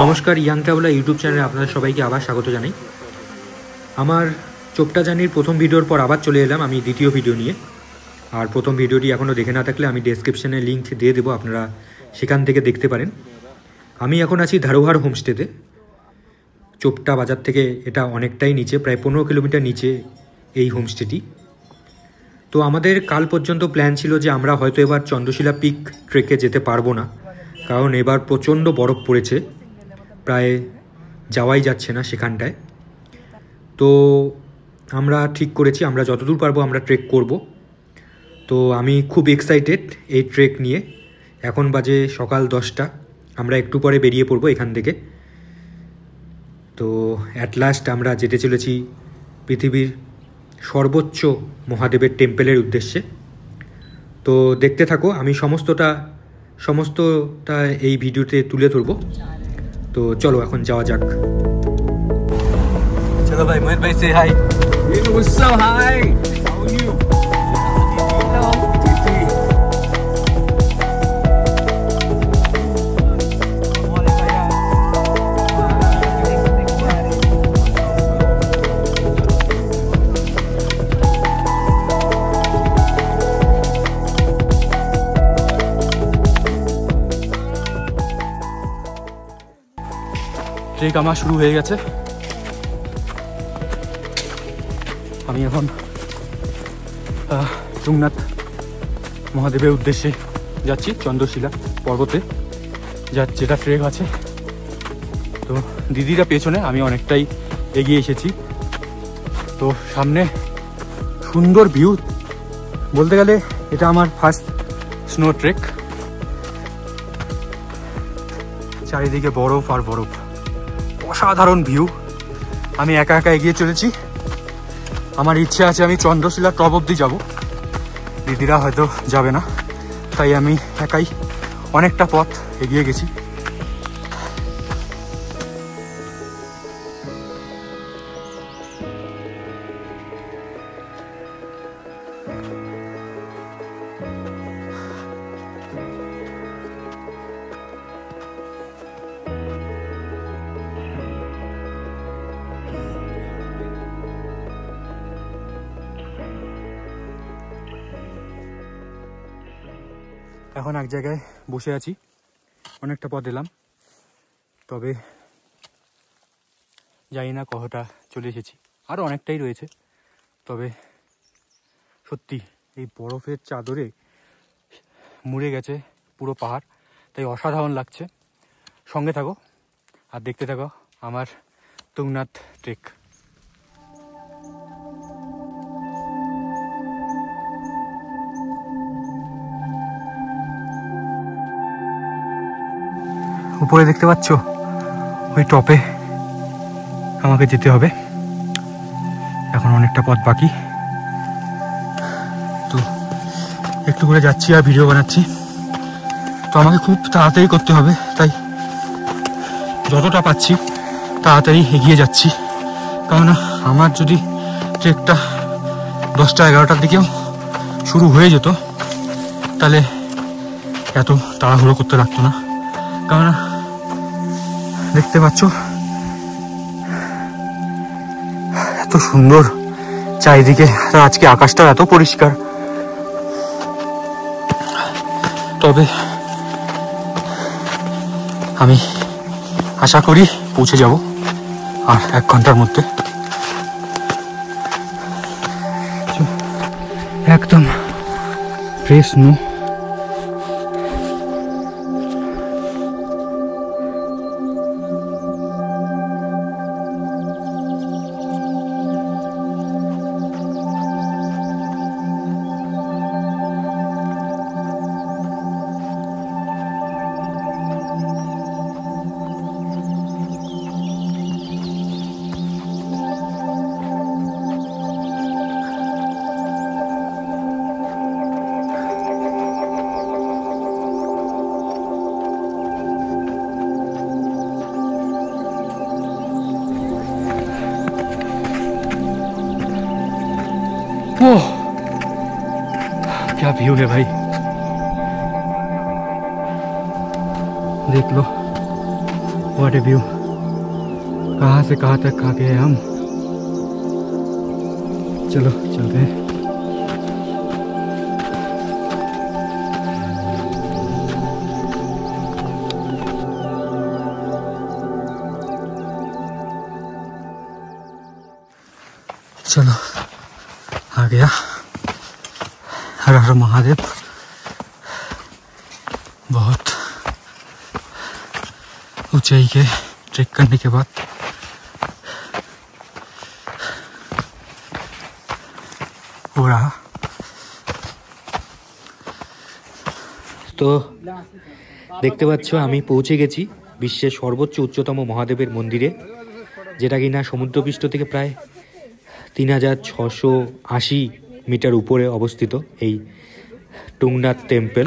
নমস্কার, young traveller YouTube চ্যানেলে আপনাদের সবাইকে আবার স্বাগত জানাই। আমার চোপটা জার্নির প্রথম ভিডিওর পর আবার চলে এলাম আমি দ্বিতীয় ভিডিও নিয়ে। আর প্রথম ভিডিওটি এখনও দেখে না থাকলে আমি ডেসক্রিপশনে লিঙ্ক দিয়ে দেবো, আপনারা সেখান থেকে দেখতে পারেন। আমি এখন আছি ধারোহার হোমস্টেতে, চোপটা বাজার থেকে এটা অনেকটাই নিচে, প্রায় 15 কিলোমিটার নিচে এই হোমস্টেটি। তো আমাদের কাল পর্যন্ত প্ল্যান ছিল যে আমরা হয়তো এবার চন্দ্রশিলা পিক ট্রেকে যেতে পারবো না, কারণ এবার প্রচণ্ড বরফ পড়েছে, প্রায় যাওয়াই যাচ্ছে না সেখানটায়। তো আমরা ঠিক করেছি আমরা যতদূর পারবো আমরা ট্রেক করব। তো আমি খুব এক্সাইটেড এই ট্রেক নিয়ে। এখন বাজে সকাল 10টা, আমরা একটু পরে বেরিয়ে পড়বো এখান থেকে। তো অ্যাট লাস্ট আমরা যেতে চলেছি পৃথিবীর সর্বোচ্চ মহাদেবের টেম্পেলের উদ্দেশ্যে। তো দেখতে থাকো, আমি সমস্তটা এই ভিডিওতে তুলে ধরবো। তো চলো এখন যাওয়া যাক। चलो भाई, मोहित भाई से हाय। What's up, hi? How are you? Hello. Trek আমার শুরু হয়ে গেছে। আমি এখন তুঙ্গনাথ মহাদেবের উদ্দেশ্যে যাচ্ছি, চন্দ্রশিলা পর্বতে যেটা ট্রেক আছে। তো দিদিরা পেছনে, আমি অনেকটাই এগিয়ে এসেছি। তো সামনে সুন্দর ভিউ, বলতে গেলে এটা আমার ফার্স্ট স্নো ট্রেক। চারিদিকে বরফ আর বরফ, অসাধারণ ভিউ। আমি একা একা এগিয়ে চলেছি। আমার ইচ্ছে আছে আমি চন্দ্রশিলা টপ অব্দি যাব, দিদিরা হয়তো যাবে না, তাই আমি একাই অনেকটা পথ এগিয়ে গেছি। এখন এক জায়গায় বসে আছি, অনেকটা পথ এলাম, তবে জানি না কতটা চলে এসেছি, আরও অনেকটাই রয়েছে। তবে সত্যি এই বরফের চাদরে মুড়ে গেছে পুরো পাহাড়, তাই অসাধারণ লাগছে। সঙ্গে থাকো আর দেখতে থাকো আমার তুঙ্গনাথ ট্রেক। উপরে দেখতে পাচ্ছ, ওই টপে আমাকে যেতে হবে। এখন অনেকটা পথ বাকি, তো একটু করে যাচ্ছি আর ভিডিও বানাচ্ছি। তো আমাকে খুব তাড়াতাড়ি করতে হবে, তাই যতটা পাচ্ছি তাড়াতাড়ি এগিয়ে যাচ্ছি। কারণ আমার যদি ট্রেকটা 10টা 11টার দিকেও শুরু হয়ে যেত, তাহলে এত তাড়াহুড়ো করতে লাগতো না। কারণ দেখতে পাচ্ছ এত সুন্দর চারিদিকে, আজকে আকাশটা এত পরিষ্কার। তবে আমি আশা করি পৌঁছে যাব আর 1 ঘন্টার মধ্যে। একদম ফ্রেশ স্নো, क्या व्यू है भाई, देख लो, व्हाट ए व्यू। कहाँ से कहाँ तक आ गए हम। चलो चलते हैं। चलो आ गया, हर हर महादेव। बहुत ऊंचाई के ट्रेक करने के बाद हो रहा। তো দেখতে পাচ্ছ আমি পৌঁছে গেছি বিশ্বের সর্বোচ্চ উচ্চতম মহাদেবের মন্দিরে, যেটা কিনা সমুদ্রপৃষ্ঠ থেকে প্রায় 3680 মিটার উপরে অবস্থিত এই টুংনাথ টেম্পল।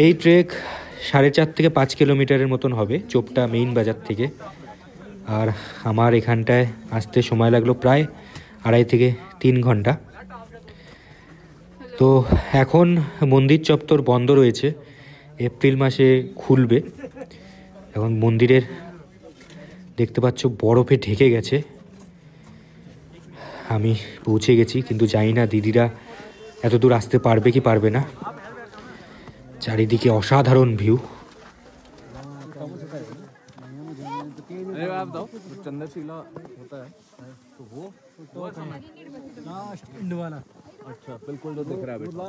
এই ট্রেক 4.5 থেকে 5 কিলোমিটারের মতন হবে চোপটা মেইন বাজার থেকে। আর আমার এখানটায় আসতে সময় লাগলো প্রায় 2.5 থেকে 3 ঘন্টা। তো এখন মন্দির চত্বর বন্ধ রয়েছে, এপ্রিল মাসে খুলবে। এখন মন্দিরের দেখতে পাচ্ছ বরফে ঢেকে গেছে। আমি পৌঁছে গেছি, কিন্তু জানি না দিদিরা এত দূর আসতে পারবে কি পারবে না। চারিদিকে অসাধারণ ভিউ। अच्छा बिल्कुल जो दिख रहा है बेटा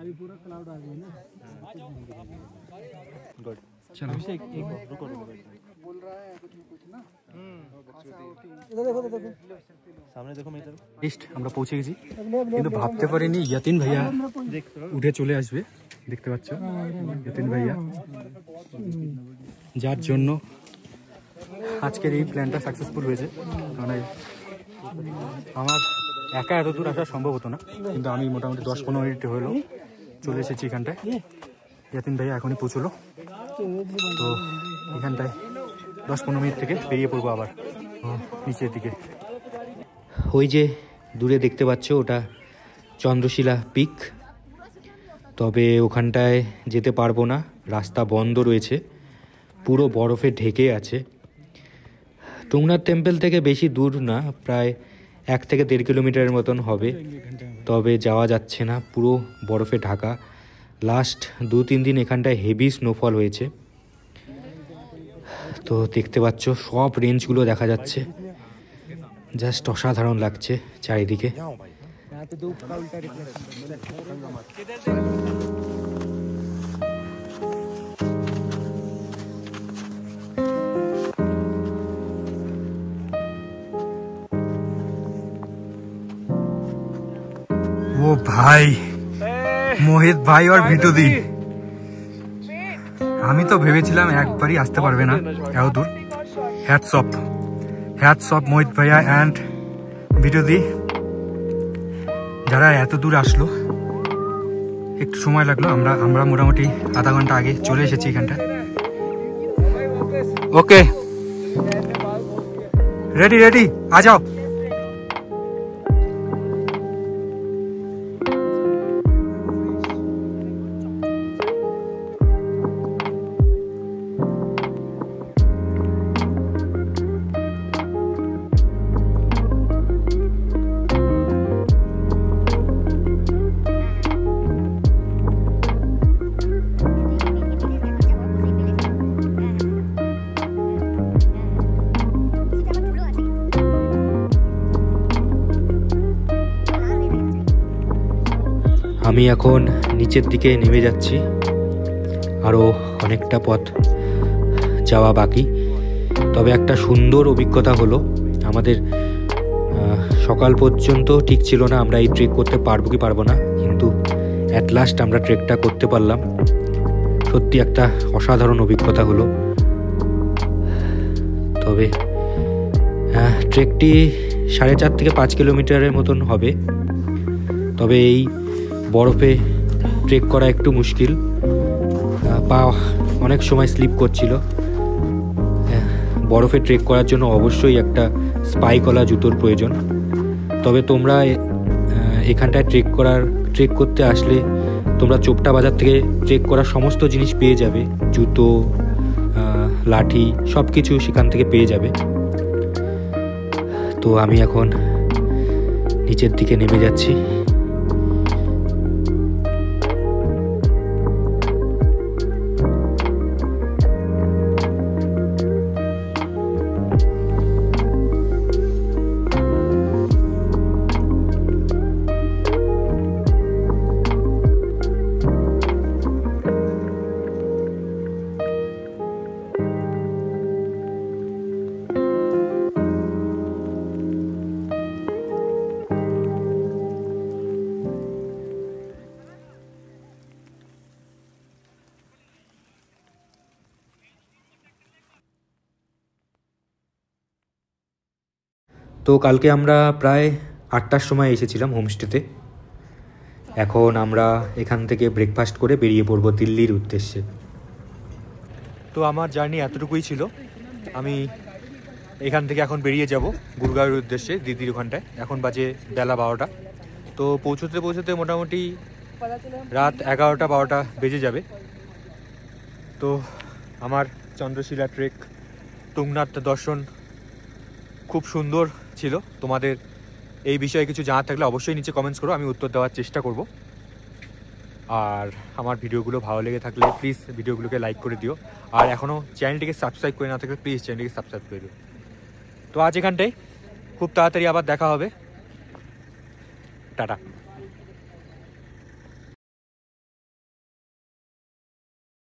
अभी पूरा क्लाउड आ गया ना। गुड, चलो बोल रहा है कुछ ना। इधर देखो सामने देखो मेरी तरफ। লিস্ট আমরা পৌঁছে গেছি, কিন্তু ভাবতে পারিনি ইয়াতিন ভাইয়া উঠে চলে আসবে। দেখতে পাচ্ছ ইয়াতিন ভাইয়া, যার জন্য আজকের এই প্ল্যানটা সাকসেসফুল হয়েছে। মানে আমার একা এত দূর আসা সম্ভব হতো না, কিন্তু আমি মোটামুটি 10-15 মিনিট হলেও চলে এসেছি এখানটায়। ইয়াতিন ভাইয়া এখনই পৌঁছলো, তো এখানটায় 10-15 মিনিট থেকে বেরিয়ে পড়বো আবার নিচের দিকে। ওই যে দূরে দেখতে পাচ্ছ ওটা চন্দ্রশিলা পিক, তবে ওখানটায় যেতে পারবো না, রাস্তা বন্ধ রয়েছে, পুরো বরফে ঢেকে আছে। টুংনাথ টেম্পল থেকে বেশি দূর না, প্রায় 1 থেকে 1.5 কিলোমিটারের মতন হবে, তবে যাওয়া যাচ্ছে না, পুরো বরফে ঢাকা। লাস্ট 2-3 দিন এখানটায় হেভি স্নোফল হয়েছে। তো দেখতে পাচ্ছ সব রেঞ্জগুলো দেখা যাচ্ছে, জাস্ট অসাধারণ লাগছে চারিদিকে। वो भाई মোহিত ভাই আর ভিটুদি, আমি তো ভেবেছিলাম একবারই আসতে পারবে না এত দূর। হ্যাটস অফ মোহিত ভাইয়া অ্যান্ড ভিটুদি, যারা এত দূর আসলো। একটু সময় লাগলো, আমরা মোটামুটি আধা ঘন্টা আগে চলে এসেছি এখানটা। ওকে রেডি आ जाओ। আমি এখন নিচের দিকে নেমে যাচ্ছি, আরও অনেকটা পথ যাওয়া বাকি। তবে একটা সুন্দর অভিজ্ঞতা হলো, আমাদের সকাল পর্যন্ত ঠিক ছিল না আমরা এই ট্রেক করতে পারবো কি পারবো না, কিন্তু অ্যাট লাস্ট আমরা ট্রেকটা করতে পারলাম। সত্যি একটা অসাধারণ অভিজ্ঞতা হলো। তবে ট্রেকটি 4.5 থেকে 5 কিলোমিটারের মতন হবে, তবে এই বরফে ট্রেক করা একটু মুশকিল, পা অনেক সময় স্লিপ করছিল। বরফে ট্রেক করার জন্য অবশ্যই একটা স্পাইকওয়ালা জুতোর প্রয়োজন। তবে তোমরা এখানটায় ট্রেক করতে আসলে তোমরা চোপটা বাজার থেকে ট্রেক করার সমস্ত জিনিস পেয়ে যাবে, জুতো, লাঠি, সব কিছু সেখান থেকে পেয়ে যাবে। তো আমি এখন নিচের দিকে নেমে যাচ্ছি। তো কালকে আমরা প্রায় 8টার সময় এসেছিলাম হোমস্টেতে। এখন আমরা এখান থেকে ব্রেকফাস্ট করে বেরিয়ে পড়ব দিল্লির উদ্দেশ্যে। তো আমার জার্নি এতটুকুই ছিল। আমি এখান থেকে এখন বেরিয়ে যাব গুরগাঁওয়ের উদ্দেশ্যে, দিদির ওখানটায়। এখন বাজে বেলা 12টা। তো পৌঁছতে মোটামুটি রাত 11টা-12টা বেজে যাবে। তো আমার চন্দ্রশিলা ট্রেক, তুঙ্গনাথ দর্শন খুব সুন্দর ছিল। তোমাদের এই বিষয়ে কিছু জানার থাকলে অবশ্যই নিচে কমেন্টস করো, আমি উত্তর দেওয়ার চেষ্টা করব। আর আমার ভিডিওগুলো ভালো লেগে থাকলে প্লিজ ভিডিওগুলোকে লাইক করে দিও। আর এখনও চ্যানেলটিকে সাবস্ক্রাইব করে না থাকলে প্লিজ চ্যানেলটিকে সাবস্ক্রাইব করে দিও। তো আজ এখানটাই, খুব তাড়াতাড়ি আবার দেখা হবে। টাটা।